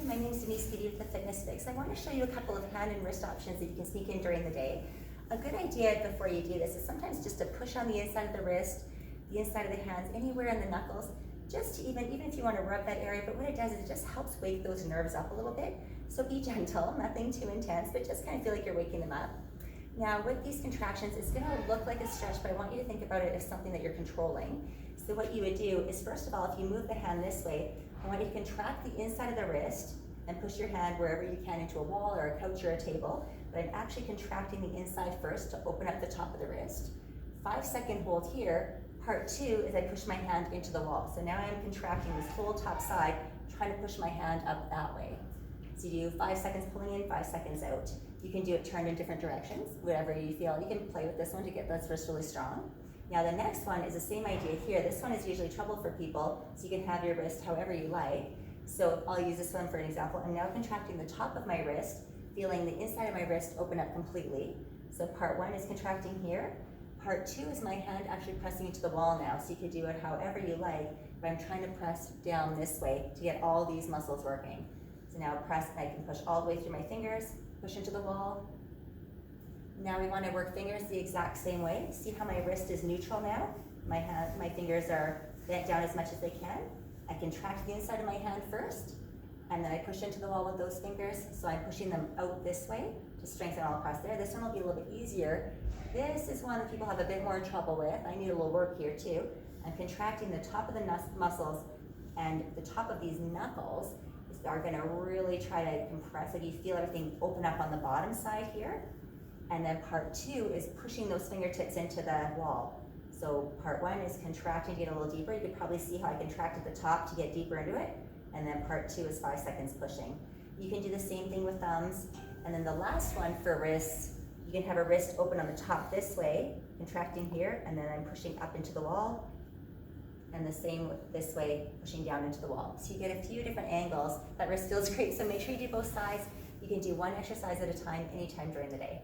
my name is Denise Beatty with the Fitness Fix. I want to show you a couple of hand and wrist options that you can sneak in during the day. A good idea before you do this is sometimes just to push on the inside of the wrist, the inside of the hands, anywhere in the knuckles, just to even if you want to rub that area, but what it does is it just helps wake those nerves up a little bit. So be gentle, nothing too intense, but just kind of feel like you're waking them up. Now with these contractions, it's going to look like a stretch, but I want you to think about it as something that you're controlling. So what you would do is, first of all, if you move the hand this way, I want you to contract the inside of the wrist and push your hand wherever you can into a wall or a couch or a table. But I'm actually contracting the inside first to open up the top of the wrist. 5-second hold here. Part 2 is I push my hand into the wall. So now I'm contracting this whole top side, trying to push my hand up that way. So you do 5 seconds pulling in, 5 seconds out. You can do it turned in different directions, whatever you feel. You can play with this one to get this wrist really strong. Now the next one is the same idea here. This one is usually trouble for people, so you can have your wrist however you like. So I'll use this one for an example. I'm now contracting the top of my wrist, feeling the inside of my wrist open up completely. So part 1 is contracting here. Part 2 is my hand actually pressing into the wall now, so you could do it however you like, but I'm trying to press down this way to get all these muscles working. So now press, I can push all the way through my fingers, push into the wall. Now we want to work fingers the exact same way. See how my wrist is neutral now? My fingers are bent down as much as they can. I contract the inside of my hand first, and then I push into the wall with those fingers. So I'm pushing them out this way to strengthen all across there. This one will be a little bit easier. This is one that people have a bit more trouble with. I need a little work here too. I'm contracting the top of the muscles, and the top of these knuckles are going to really try to compress. Like you feel everything open up on the bottom side here. And then part 2 is pushing those fingertips into the wall. So part 1 is contracting to get a little deeper. You could probably see how I contract at the top to get deeper into it. And then part 2 is 5 seconds pushing. You can do the same thing with thumbs. And then the last one for wrists, you can have a wrist open on the top this way, contracting here, and then I'm pushing up into the wall. And the same this way, pushing down into the wall. So you get a few different angles. That wrist feels great, so make sure you do both sides. You can do one exercise at a time, anytime during the day.